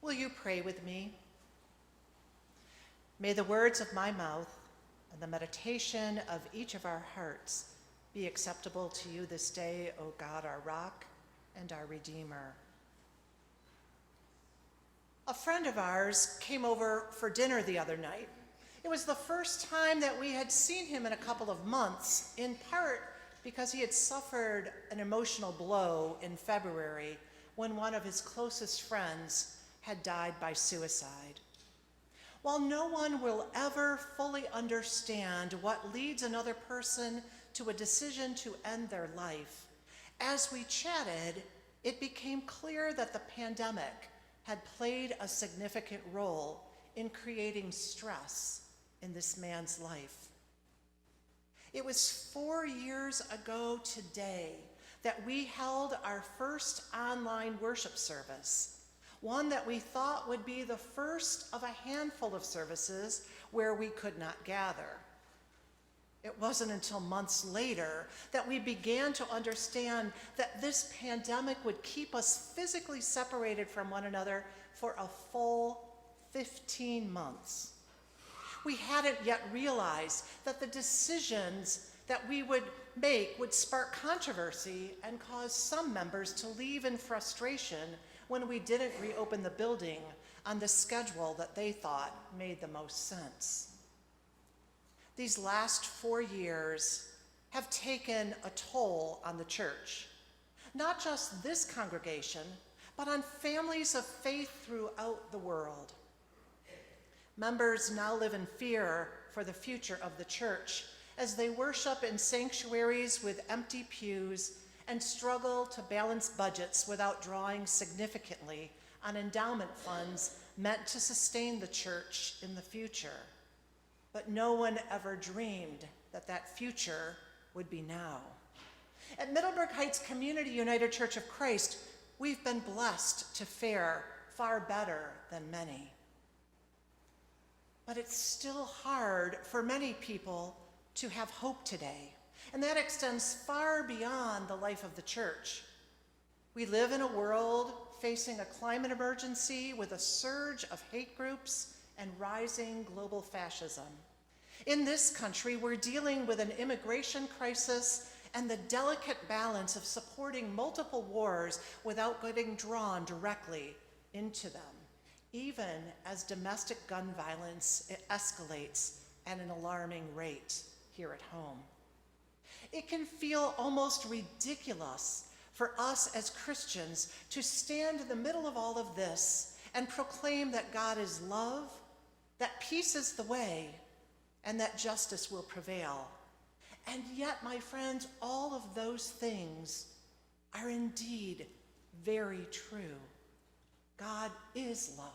Will you pray with me? May the words of my mouth and the meditation of each of our hearts be acceptable to you this day, O God, our rock and our Redeemer. A friend of ours came over for dinner the other night. It was the first time that we had seen him in a couple of months, in part because he had suffered an emotional blow in February when one of his closest friends had died by suicide. While no one will ever fully understand what leads another person to a decision to end their life, as we chatted, it became clear that the pandemic had played a significant role in creating stress in this man's life. It was 4 years ago today that we held our first online worship service, one that we thought would be the first of a handful of services where we could not gather. It wasn't until months later that we began to understand that this pandemic would keep us physically separated from one another for a full 15 months. We hadn't yet realized that the decisions that we would make would spark controversy and cause some members to leave in frustration when we didn't reopen the building on the schedule that they thought made the most sense. These last 4 years have taken a toll on the church, not just this congregation, but on families of faith throughout the world. Members now live in fear for the future of the church as they worship in sanctuaries with empty pews and struggle to balance budgets without drawing significantly on endowment funds meant to sustain the church in the future. But no one ever dreamed that that future would be now. At Middleburg Heights Community United Church of Christ, we've been blessed to fare far better than many. But it's still hard for many people to have hope today, and that extends far beyond the life of the church. We live in a world facing a climate emergency with a surge of hate groups and rising global fascism. In this country, we're dealing with an immigration crisis and the delicate balance of supporting multiple wars without getting drawn directly into them, even as domestic gun violence escalates at an alarming rate here at home. It can feel almost ridiculous for us as Christians to stand in the middle of all of this and proclaim that God is love, that peace is the way, and that justice will prevail. And yet, my friends, all of those things are indeed very true. God is love,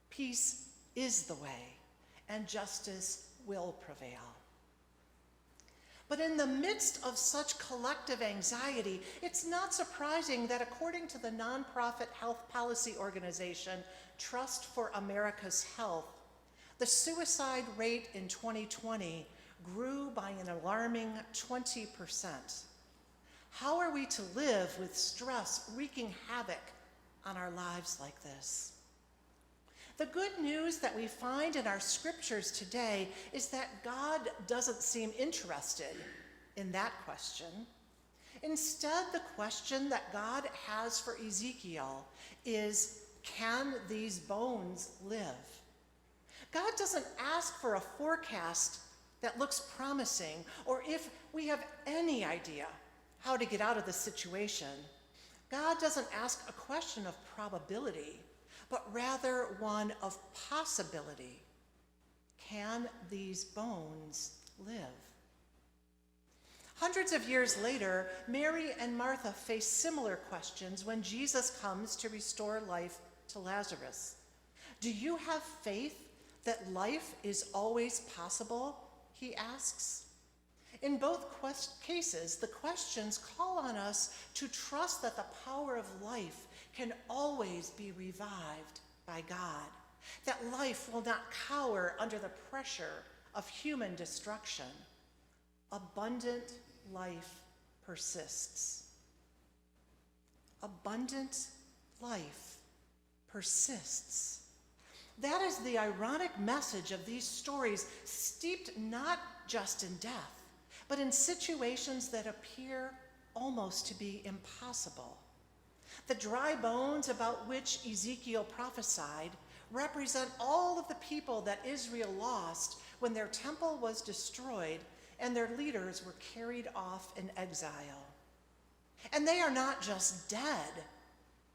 peace is the way, and justice will prevail. But in the midst of such collective anxiety, it's not surprising that according to the nonprofit health policy organization Trust for America's Health, the suicide rate in 2020 grew by an alarming 20%. How are we to live with stress wreaking havoc on our lives like this? The good news that we find in our scriptures today is that God doesn't seem interested in that question. Instead, the question that God has for Ezekiel is, can these bones live? God doesn't ask for a forecast that looks promising, or if we have any idea how to get out of the situation. God doesn't ask a question of probability, but rather one of possibility. Can these bones live? Hundreds of years later, Mary and Martha face similar questions when Jesus comes to restore life to Lazarus. Do you have faith that life is always possible? He asks. In both cases, the questions call on us to trust that the power of life can always be revived by God, that life will not cower under the pressure of human destruction. Abundant life persists. Abundant life persists. That is the ironic message of these stories, steeped not just in death, but in situations that appear almost to be impossible. The dry bones about which Ezekiel prophesied represent all of the people that Israel lost when their temple was destroyed and their leaders were carried off in exile. And they are not just dead,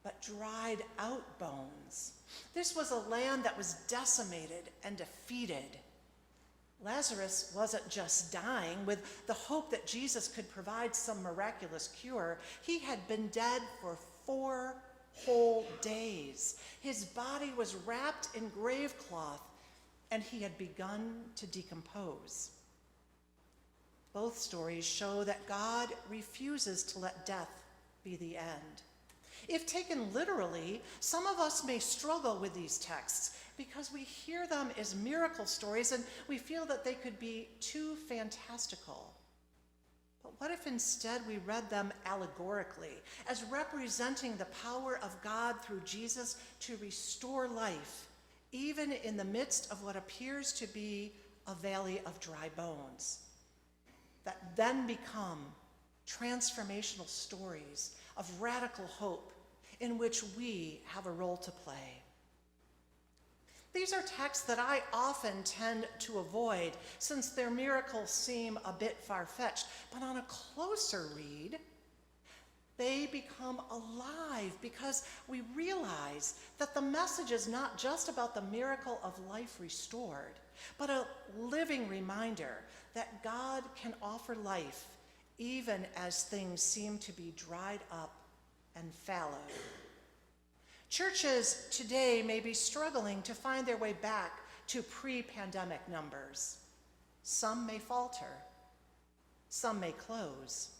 but dried out bones. This was a land that was decimated and defeated. Lazarus wasn't just dying with the hope that Jesus could provide some miraculous cure. He had been dead for 4 whole days. His body was wrapped in grave cloth, and he had begun to decompose. Both stories show that God refuses to let death be the end. If taken literally, some of us may struggle with these texts because we hear them as miracle stories and we feel that they could be too fantastical. But what if instead we read them allegorically, as representing the power of God through Jesus to restore life, even in the midst of what appears to be a valley of dry bones, that then become transformational stories of radical hope in which we have a role to play. These are texts that I often tend to avoid since their miracles seem a bit far-fetched, but on a closer read, they become alive because we realize that the message is not just about the miracle of life restored, but a living reminder that God can offer life even as things seem to be dried up and fallow. Churches today may be struggling to find their way back to pre-pandemic numbers. Some may falter, some may close,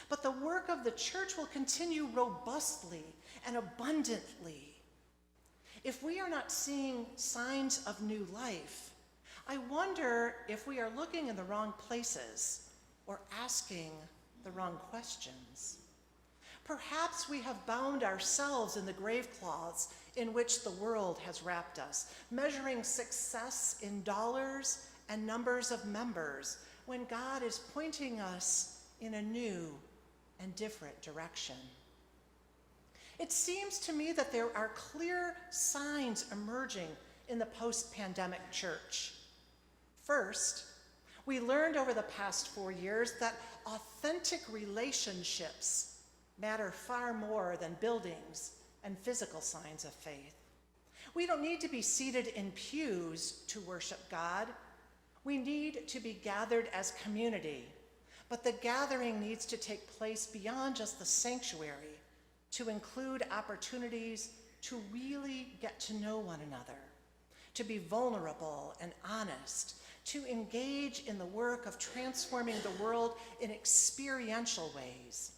but the work of the church will continue robustly and abundantly. If we are not seeing signs of new life, I wonder if we are looking in the wrong places or asking the wrong questions. Perhaps we have bound ourselves in the grave cloths in which the world has wrapped us, measuring success in dollars and numbers of members, when God is pointing us in a new and different direction. It seems to me that there are clear signs emerging in the post-pandemic church. First, we learned over the past 4 years that authentic relationships matter far more than buildings and physical signs of faith. We don't need to be seated in pews to worship God. We need to be gathered as community, but the gathering needs to take place beyond just the sanctuary, to include opportunities to really get to know one another, to be vulnerable and honest, to engage in the work of transforming the world in experiential ways.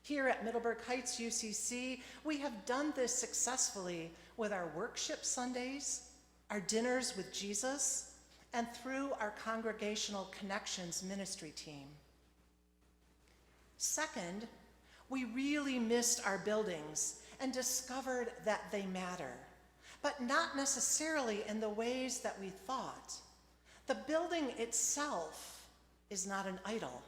Here at Middleburg Heights UCC, we have done this successfully with our worship Sundays, our dinners with Jesus, and through our Congregational Connections ministry team. Second, we really missed our buildings and discovered that they matter, but not necessarily in the ways that we thought. The building itself is not an idol.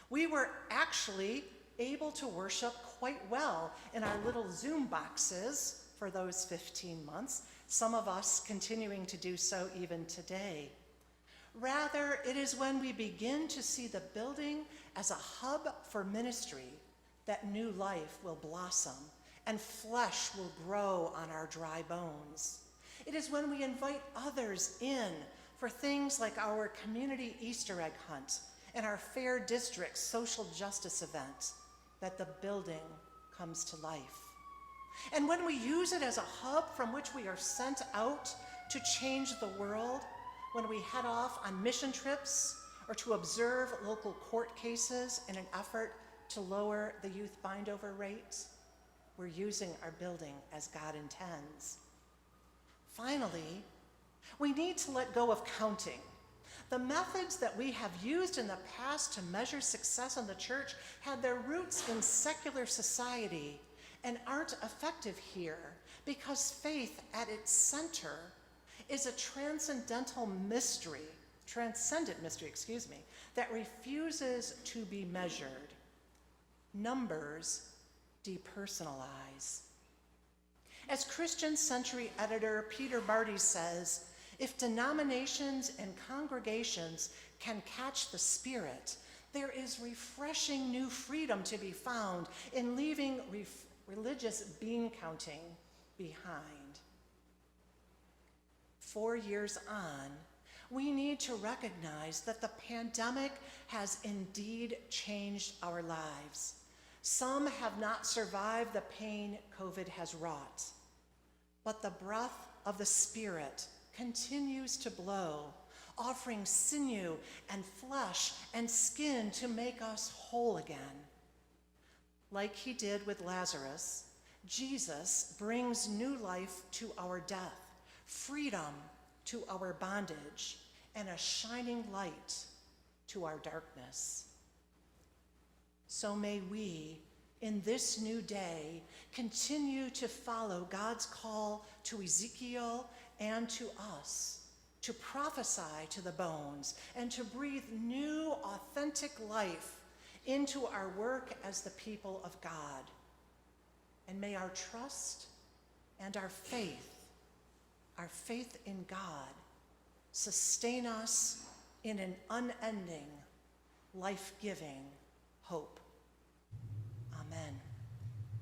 We were actually able to worship quite well in our little Zoom boxes for those 15 months, some of us continuing to do so even today. Rather, it is when we begin to see the building as a hub for ministry that new life will blossom and flesh will grow on our dry bones. It is when we invite others in for things like our community Easter egg hunt and our Fair District social justice event that the building comes to life. And when we use it as a hub from which we are sent out to change the world, when we head off on mission trips or to observe local court cases in an effort to lower the youth bind-over rate, we're using our building as God intends. Finally, we need to let go of counting. The methods that we have used in the past to measure success in the church had their roots in secular society and aren't effective here because faith at its center is a transcendent mystery, that refuses to be measured. Numbers depersonalize. As Christian Century editor Peter Barty says, if denominations and congregations can catch the spirit, there is refreshing new freedom to be found in leaving religious bean counting behind. 4 years on, we need to recognize that the pandemic has indeed changed our lives. Some have not survived the pain COVID has wrought, but the breath of the Spirit continues to blow, offering sinew and flesh and skin to make us whole again. Like he did with Lazarus, Jesus brings new life to our death, freedom to our bondage, and a shining light to our darkness. So may we, in this new day, continue to follow God's call to Ezekiel and to us, to prophesy to the bones and to breathe new, authentic life into our work as the people of God. And may our trust and our faith in God, sustain us in an unending, life-giving hope.